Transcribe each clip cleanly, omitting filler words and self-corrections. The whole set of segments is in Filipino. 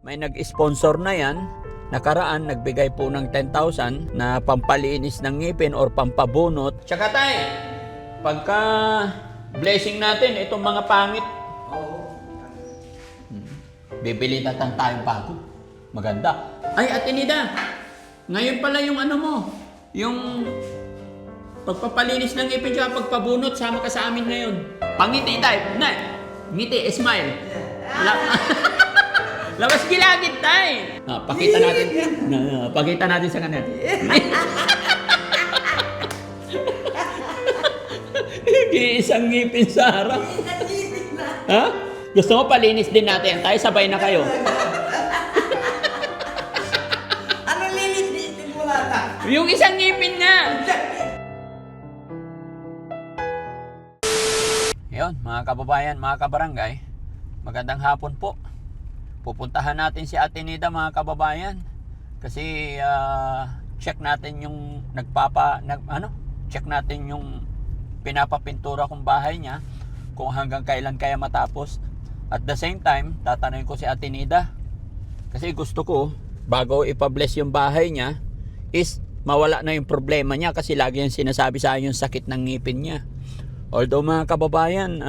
May nag-sponsor na yan. Nakaraan, nagbigay po ng 10,000 na pampalinis ng ngipin or pampabunot. Tsaka tayo, pagka blessing natin, itong mga pangit, bibili na tayong bago. Maganda. Ay, Ate Nida, ngayon pala yung ano mo, yung pagpapalinis ng ngipin tsaka pagpabunot, sama ka sa amin ngayon. Pangiti tayo. Ngiti, smile. Labas gilagid tayo. Pakita natin. Pakita natin sa kanila. Isang ngipin sa harap. Ha? Gusto mo palinis din natin. Tayo sabay na kayo. Ano lilinisin mo lata? Yung isang ngipin nga. Yun, mga kababayan, mga kabarangay. Magandang hapon po. Pupuntahan natin si Ate Nida, mga kababayan. Kasi check natin yung check natin yung pinapapintura kong bahay niya kung hanggang kailan kaya matapos. At the same time, tatanungin ko si Ate Nida. Kasi gusto ko, bago ipa-bless yung bahay niya, is mawala na yung problema niya kasi lagi yung sinasabi sa akin yung sakit ng ngipin niya. Although mga kababayan,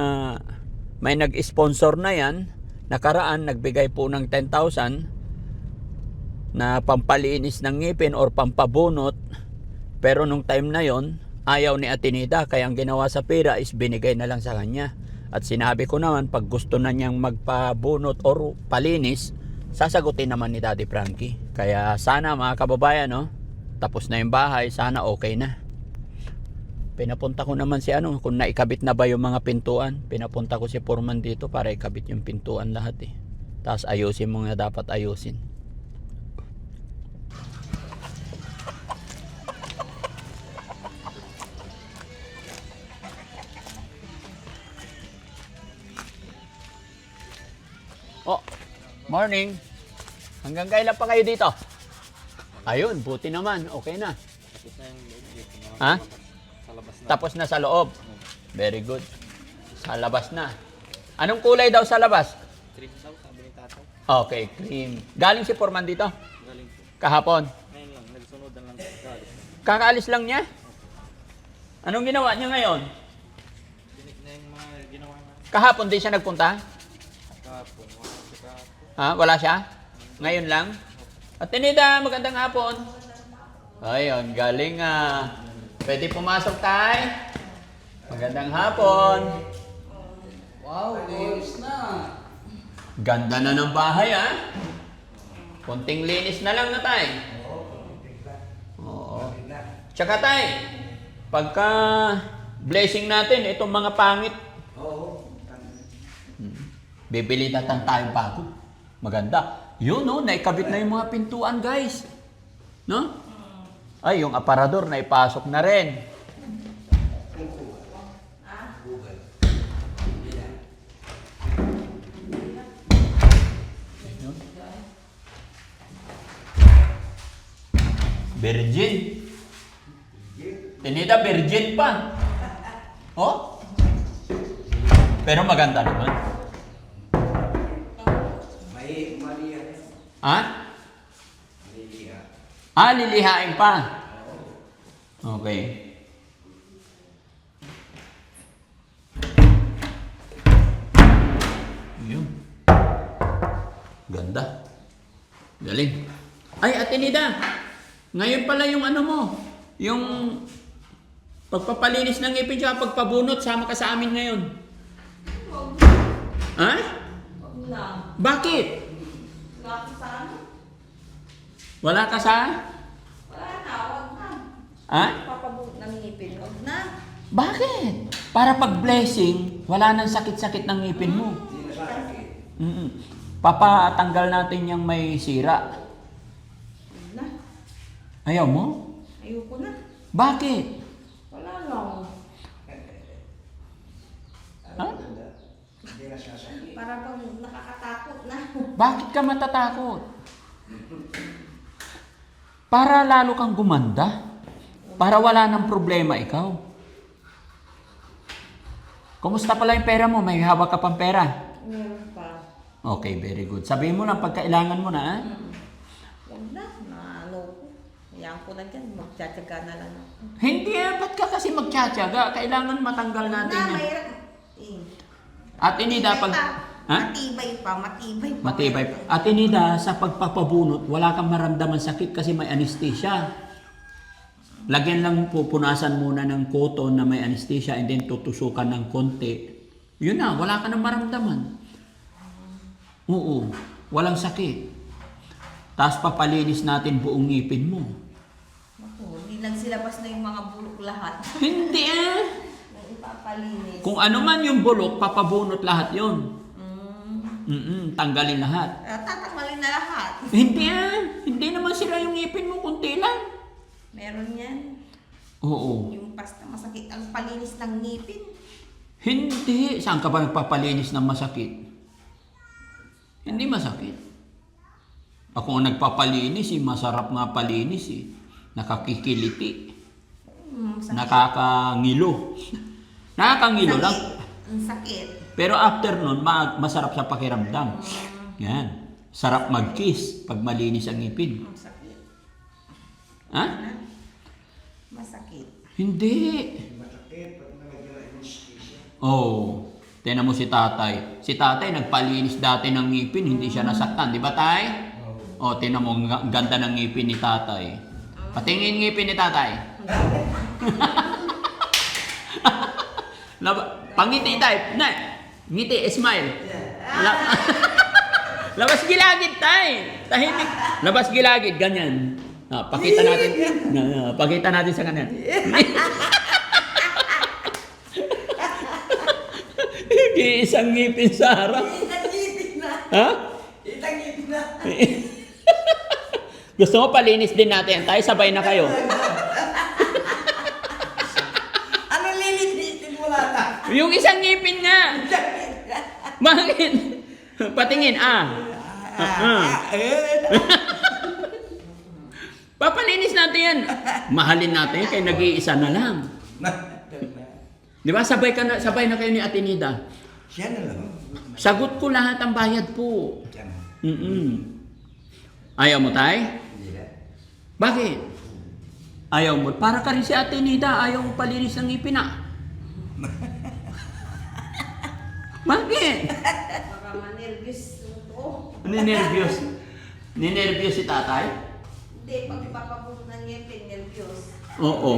may nag-sponsor na yan. Nakaraan, nagbigay po ng 10,000 na pampalinis ng ngipin or pampabunot. Pero nung time na yon, ayaw ni Ate Nida. Kaya ang ginawa sa pera is binigay na lang sa kanya. At sinabi ko naman, pag gusto na niyang magpabunot or palinis, sasagutin naman ni Daddy Frankie. Kaya sana mga kababayan, tapos na yung bahay, sana okay na. Pinapunta ko naman si kung naikabit na ba yung mga pintuan. Pinapunta ko si Foreman dito para ikabit yung pintuan lahat eh. Tapos ayusin mo nga dapat ayusin. Oh, morning. Hanggang kailan pa kayo dito? Ayun, buti naman. Okay na. Ha? Tapos na sa loob. Very good. Sa labas na. Anong kulay daw sa labas? Cream daw, sabi ni tatay. Okay, cream. Galing si Foreman dito? Galing po. Kahapon? Ngayon lang, nagsunodan lang sa galing. Kakaalis lang niya? Anong ginawa niya ngayon? Dinig na yung mga ginawa na Kahapon din siya nagpunta? kahapon. Kahapon. Ha? Wala siya? Ngayon lang? Ate Nida, magandang hapon. Ayun, galing pwede pumasok tayo. Magandang hapon. Wow, linis na. Ganda na ng bahay Konting linis na lang na tayo. Oo. Tsaka tayo, pagka blessing natin, itong mga pangit, bibili na tayong bago. Maganda. Yun naikabit na yung mga pintuan guys. No? Ay, yung aparador na ipasok na rin. Virgin. Tinida, virgin pa. Oh? Pero maganda naman. May Maria. Ha? Maria. Lilihain pa. Okay. Yun. Ganda. Galing. Ay, Ate Nida. Ngayon pala yung yung pagpapalinis ng ngipin tsaka pagpabunot, sama ka sa amin ngayon. Ha? Wag na. Bakit? Wala ko sa ano? Wala ka sa? Wala na, wag na. Ha? Papabuot ng ngipin, wag na. Bakit? Para pag blessing, wala nang sakit-sakit ng ngipin mo. Hindi na sa akin. Papatanggal natin yung may sira. Wag na. Ayaw mo? Ayoko na. Bakit? Wala lang. Ha? Hindi na siya sa akin. Para pag nakakatakot na. Bakit ka matatakot? Para lalo kang gumanda. Para wala nang problema ikaw. Kumusta pala yung pera mo? May hawak ka pang pera? Meron pa. Okay, very good. Sabihin mo lang pag kailangan mo na, ha? Huwag na, ano ko. Hayaan ko na dyan, magtsatsaga na lang ako. Hindi, ba't ka kasi magtsatsaga? Kailangan matanggal natin yan. Mahirap. At Inida, pag... Ha? Matibay pa. Matibay. At Inida, sa pagpapabunot, wala kang maramdaman sakit kasi may anesthesia. Lagyan lang pupunasan muna ng cotton na may anesthesia and then tutusukan ng konti. Yun na, wala ka nang maramdaman. Oo, walang sakit. Tapos papalinis natin buong ngipin mo. Ako, hindi nagsilabas na yung mga bulok lahat. Hindi Nang ipapalinis. Kung ano man yung bulok, papabunot lahat yon. Tanggalin lahat. Tatakmalin na lahat. Hindi hindi naman sila yung ngipin mo, kunti lang. Meron yan. Oo. Yung pasta masakit ang palinis ng ngipin. Hindi. Saan ka ba nagpapalinis ng masakit? Hindi masakit. Ako ang nagpapalinis, masarap nga palinis eh. Nakakikiliti. Sakit. Nakakangilo. Nakakangilo lang. Ang sakit. Pero after nun, masarap sa pakiramdam. Yan. Sarap mag-kiss pag malinis ang ngipin. Ang sakit. Ha? Masakit. Hindi. Masakit, pag nalagyan ng anesthesia. Oh, tingnan mo si tatay. Si tatay nagpalinis dati ng ngipin, hindi siya nasaktan. Di ba tay? Oh, tingnan mo, ang ganda ng ngipin ni tatay. Patingin ngipin ni tatay. Pangiti tay. Na, ngiti, smile. Labas gilagid tay. Tahimik. Labas gilagid, ganyan. Pakita natin. Pakita natin sa kanya. Isang ngipin sa harap. Ha? Gusto mo palinis din natin tayo, sabay na kayo. Ano lilinitin mo lang? Yung isang ngipin nga. Bakit? Patingin, Papalinis natin yan. Mahalin natin yan, kaya nag-iisa na lang. Di ba? Sabay na kayo ni Ate Nida. Siya na lang. Sagot ko lahat ang bayad po. Siya na. Ayaw mo, tay? Hindi na. Bakit? Ayaw mo. Para ka rin si Ate Nida, ayaw mo palinis ng ngipin, Bakit? Baka manervyos ito. Ninervyos. Ninervyos si tatay? Hindi, pag ipapabulong ng ngipin, nervyos. Oo.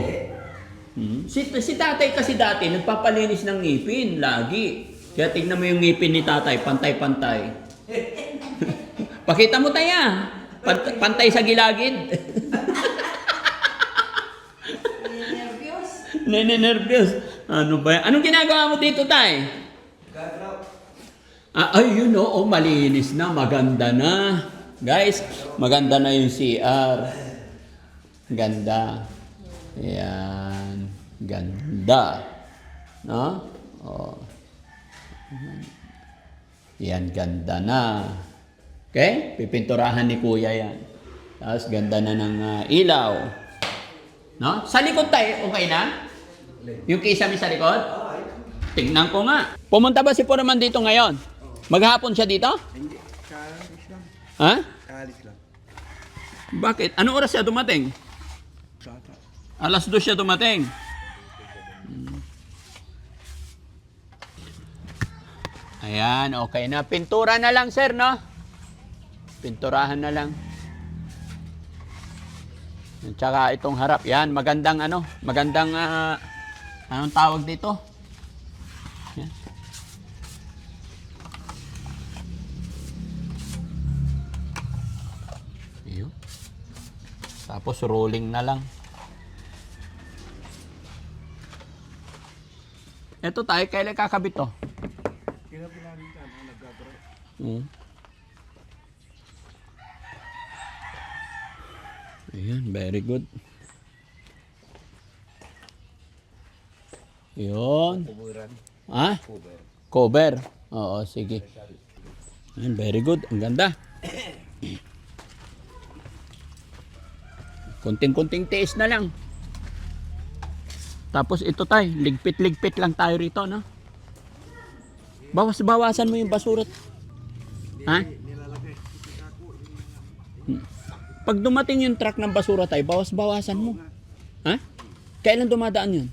Si tatay kasi dati nagpapalinis ng ngipin lagi. Kaya tignan mo yung ngipin ni tatay, pantay-pantay. Pakita mo tayo. Pantay sa gilagid. Nervyos. Ninenervyos. Ano ba yan? Anong ginagawa mo dito, tay? Gagalaw. Yun oo, malinis na, maganda na. Guys, maganda na yung CR. Ganda. Yan. Ganda. No? Oh. Yan, ganda na. Okay? Pipinturahan ni Kuya yan. Tapos ganda na ng ilaw. No? Sa likod tayo, okay na? Yung kisame sa likod? Tingnan ko nga. Pumunta ba si Foreman dito ngayon? Maghapon siya dito? Hindi. Kaalis lang. Ha? Kaalis lang. Bakit? Anong oras siya dumating? Sata. Alas 2 siya dumating. Ayan, okay na. Pintura na lang, sir, no? Pinturahan na lang. At saka itong harap. Yan, magandang anong tawag dito? Yan. Ayun. Tapos rolling na lang. Ito tayo, kailan kakabit to? Ayan, very good. Yun. Kuburan. Ha? Kuber. Cover. Oo, sige. Ayan, very good. Ang ganda. Kunting-kunting tiis na lang. Tapos ito tayo, ligpit-ligpit lang tayo rito, no? Bawas-bawasan mo yung basura. Ha? Nilalagay. Kasi ako, Pag dumating yung truck ng basura tayo, bawas-bawasan mo. Ha? Kailan dumadaan yun?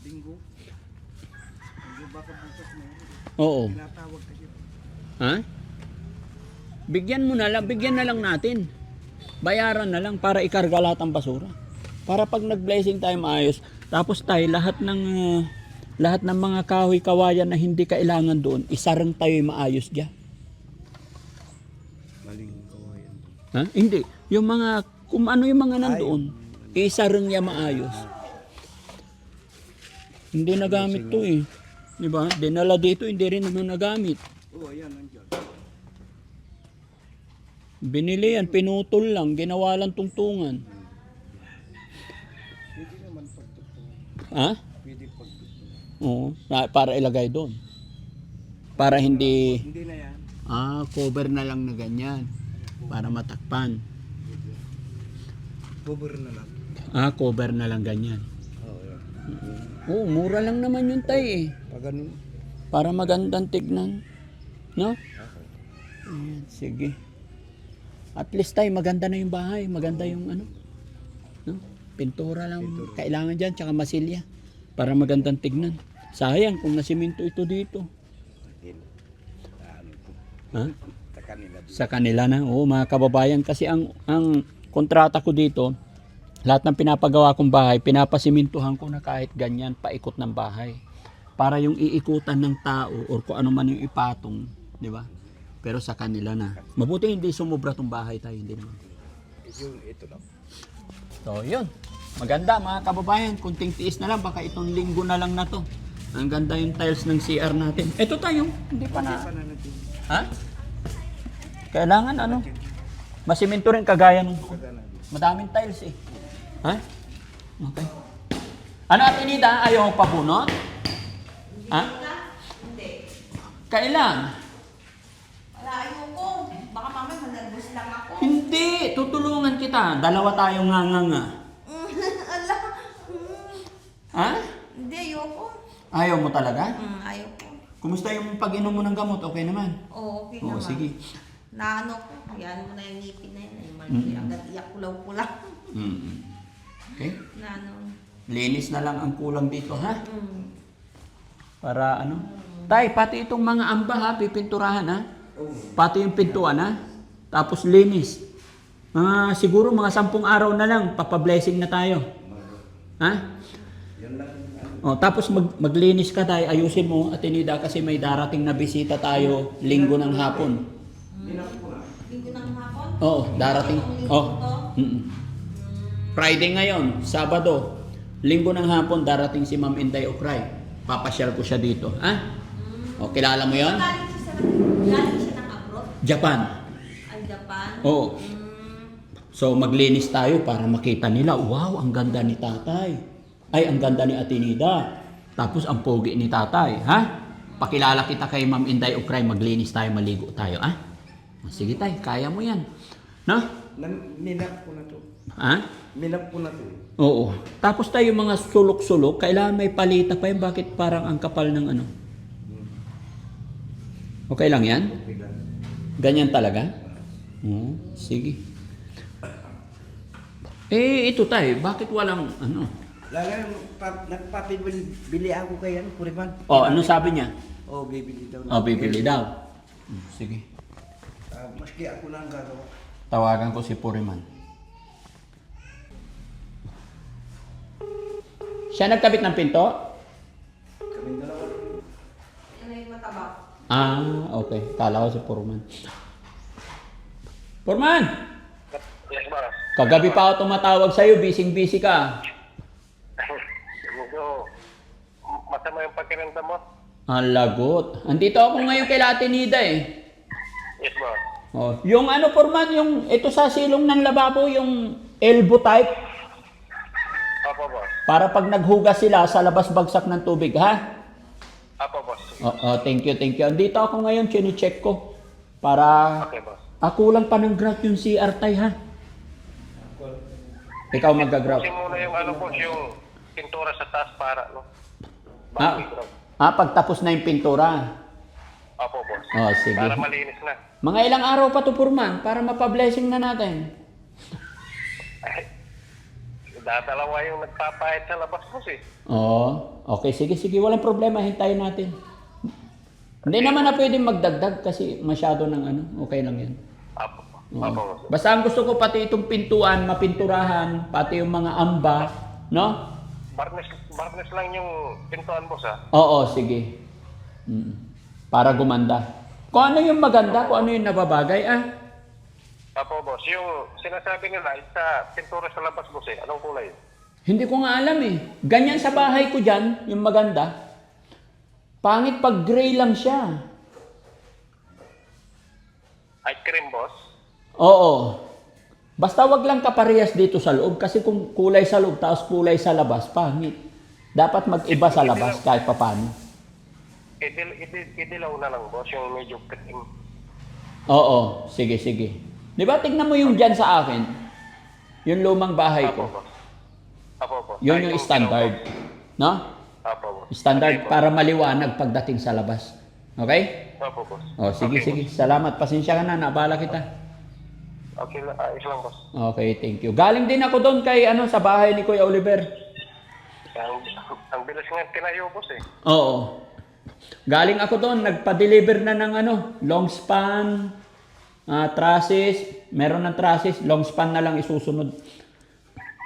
linggo. Linggo baka bukas na yun. Oo. Tinatawag kasi. Ha? Bigyan mo na lang, bigyan na lang natin. Bayaran na lang para ikarga lahat ng basura. Para pag nag-blessing tayo maayos, tapos tayo lahat ng mga kahoy-kawayan na hindi kailangan doon, isarang tayo maayos diyan. Maling kawayan. Ha? Hindi. Yung mga, kung ano yung mga nandoon, isarang niya maayos. Hindi nagamit to eh. Di ba? Dinala dito, hindi rin naman nagamit. Oo, ayan, nandiyan. Binili yan, pinutol lang, ginawa lang tungtungan. Pwede naman pagtutulong. Ha? Pwede pagtutulong. Oo, para ilagay doon. Para hindi, Hindi na yan. cover na lang na ganyan. Para matakpan. Cover na lang. Cover na lang ganyan. Oo, yan. Oo, mura lang naman yung tay eh. Pag ganun. Para magandang tignan. No? Ayan, sige. At least tay, maganda na yung bahay. Maganda yung ano. No? Pintura lang kailangan dyan, tsaka masilya. Para magandang tignan. Sayang kung nasiminto ito dito. Ha? Sa kanila. Sa kanila na. Oo, mga kababayan. Kasi ang kontrata ko dito, lahat ng pinapagawa kong bahay, pinapasimintuhan ko na kahit ganyan, paikot ng bahay. Para yung iikutan ng tao or kung ano man yung ipatong, di ba? Pero sa kanila na. Mabuti hindi sumubra tong bahay tayo, hindi naman. Ito lang. So, yun. Maganda mga kababayan. Kunting tiis na lang, baka itong linggo na lang na to. Ang ganda yung tiles ng CR natin. Ito tayo, hindi pa na. Pananatin. Ha? Kailangan ano? Masiminto rin kagaya nung madaming tiles eh. Ha? Okay. Ano at Inida? Ayaw pa bunot? Ha? Hindi. Kailan? Wala, ayoko. Baka mamaya managos lang ako. Hindi, tutulungan kita. Dalawa tayong nga. Ala. Ha? Hindi, ayoko. Ayaw mo talaga? Ayoko. Kumusta yung pag-inom mo ng gamot? Okay naman? Oo, okay Oo, naman. sige. Na ano ko, hayaan mo na yung ngipin na yun. Ay, mali, agad iyak kulaw-kulaw. Okay. Na ano. Linis na lang ang kulang dito, ha? Mm. Para ano? Tay, pati itong mga amba ha, pipinturahan ha? Pati yung pintuan ha? Tapos linis. Siguro mga 10 araw na lang, papablessing na tayo. Ha? Tapos maglinis ka tayo, ayusin mo at Inida kasi may darating na bisita tayo linggo ng hapon. Linggo ng hapon? Oo, darating. Friday ngayon, Sabado, linggo ng hapon darating si Ma'am Inday Okray. Papasyal ko siya dito. Ha? O, kilala mo yon? Galing siya ng abroad? Japan. Ay, Japan? Oo. So maglinis tayo para makita nila, wow, ang ganda ni tatay. Ay, ang ganda ni Ate Nida. Tapos ang pogi ni tatay, ha? Pakilala kita kay Ma'am Inday Okray, maglinis tayo, maligo tayo, ha? Sige tay, kaya mo yan. No? Minap ko na to. Ha? Minap ko na to. Oo. Tapos tayo mga sulok-sulok, kailangan may palita pa yun. Bakit parang ang kapal ng ano? Okay lang yan? Ganyan talaga? Oo, sige. Ito tayo, bakit walang ano? Lalo, nagpapibili ako kay ano, Kuriman. Ano sabi niya? Bibili daw. Bibili daw. Sige. Maski ako lang gagawa. Tawagan ko si Puriman. Siya nagkabit ng pinto? Kaming dalawa. Ano yung mataba? Okay. Kala ko si Purman. Purman! Yes, ba? Kagabi pa ako tumatawag sa'yo. Busy-busy ka. Medyo masama yung pakiramdam mo. Ang lagot. Andito ako ngayon kay Ate Nida eh. Yes, ba? Yung ano Purman, yung ito sa silong ng lababo, yung elbow type. Apo, boss. Para pag naghugas sila sa labas bagsak ng tubig, ha? Apo, boss. Thank you. Andito ako ngayon, chine-check ko. Para Okay, boss. kulang pa ng grout yung CR tay, ha? Ikaw mag-grout. Kasi muna yung ano, boss, yung pintura sa taas para, no? Pagtapos na yung pintura. Opo, boss. Oh, sige. Para malinis na. Mga ilang araw pa to, Purman, para mapablessing na natin. Ay, dadalawa yung nagpapahit sa labas, boss eh. Oo. Okay, sige, sige. Walang problema. Hintayin natin. Hindi naman na pwedeng magdagdag kasi masyado ng ano. Okay lang yan. Opo. Oo. Opo, boss. Basta ang gusto ko pati itong pintuan, mapinturahan, pati yung mga amba, no? Barnes lang yung pintuan, boss ha. Oo, sige. Para gumanda. Kung ano yung maganda, kung ano yung nababagay, Opo, boss. Yung sinasabi nila sa pintura sa labas, boss eh. Anong kulay? hindi ko nga alam eh. Ganyan sa bahay ko dyan, yung maganda. Pangit pag gray lang siya. Ice cream, boss. Oo. Basta wag lang kaparehas dito sa loob kasi kung kulay sa loob tapos kulay sa labas, pangit. Dapat mag-iba sa labas kahit papano. Idilaw na lang, boss. Yung medyo cream. Oo, sige, sige. Di ba, tignan mo yung dyan sa akin. Yung lumang bahay Opo, ko. boss. Opo, boss. Yun Ay, yung standard. No? Opo, boss. Standard Okay, para maliwanag pagdating sa labas. Okay? boss. Opo, boss. O, sige, Okay, sige. Salamat. Pasensya ka na. Nabala kita. Okay, ayos lang, boss. Okay, thank you. Galing din ako doon kay sa bahay ni Kuya Oliver. Ang bilis nga tinayo, boss eh. Oo. Galing ako doon, nagpa-deliver na ng long span, trusses, meron ng trusses, long span na lang isusunod.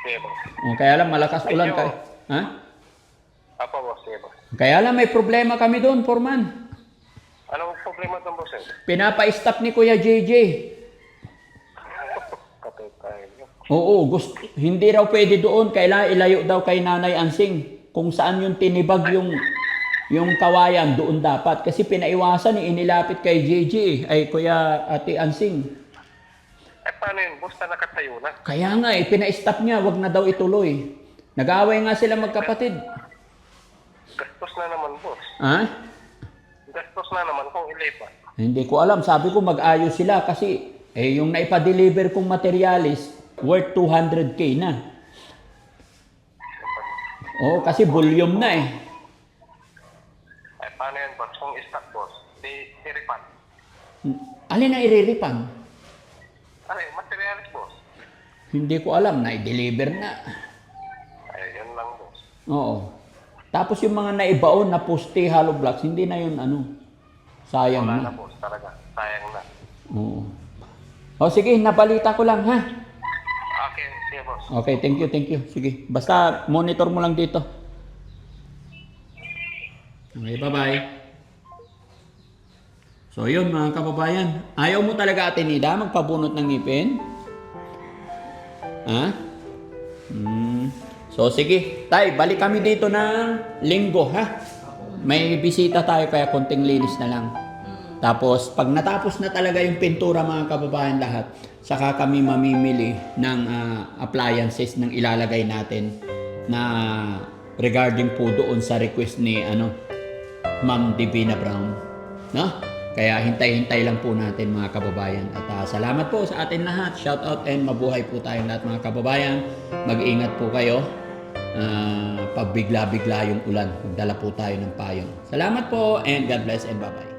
Sige, boss. Kaya lang malakas ulan Medyo- kay. Ha? Opo, boss. Sige, boss. Kaya lang may problema kami doon, Foreman. Anong problema itong boss eh? Pinapa-stop ni Kuya JJ. Katay tayo. Oo, hindi raw pwede doon, kailangan ilayo daw kay Nanay Ansing. Kung saan yung tinibag yung kawayan, doon dapat. Kasi pinaiwasan inilapit kay JJ, ay Kuya Ate Ansing. Eh, paano yun, boss? Na nakatayo na. Kaya nga pina-stop niya, wag na daw ituloy. Nag-away nga sila magkapatid. Gastos na naman, boss. Ha? Gastos na naman kung ilipat. Hindi ko alam, sabi ko mag-ayos sila kasi yung naipa-deliver kong materialis worth 200k na. Oo, kasi volume na eh. Eh, paano yan, boss? Kung stock, boss, di iripan. Alin ang iriripan? Ano yung materialis, boss? Hindi ko alam, na-deliver na. Ay, yun lang, boss. Oo. Tapos yung mga naibaon na poste hollow blocks, hindi na yun sayang Wala na. na, boss, talaga. Sayang na. Oo. O sige, nabalita ko lang ha. Okay, sige, boss. Okay, thank you, thank you. Sige, basta monitor mo lang dito. Okay, bye-bye. So yun mga kababayan, ayaw mo talaga Ate Nida magpabunot ng ngipin? Ha? So sige, tay, balik kami dito ng linggo ha. May bisita tayo kaya konting linis na lang. Tapos pag natapos na talaga yung pintura mga kababayan lahat, saka kami mamimili ng appliances ng ilalagay natin na regarding po doon sa request ni Ma'am Divina Brown. No? Kaya hintay-hintay lang po natin mga kababayan. At salamat po sa atin lahat. Shout out and mabuhay po tayong lahat mga kababayan. Mag-ingat po kayo. Pag bigla-bigla yung ulan, magdala po tayo ng payong. Salamat po and God bless and bye-bye.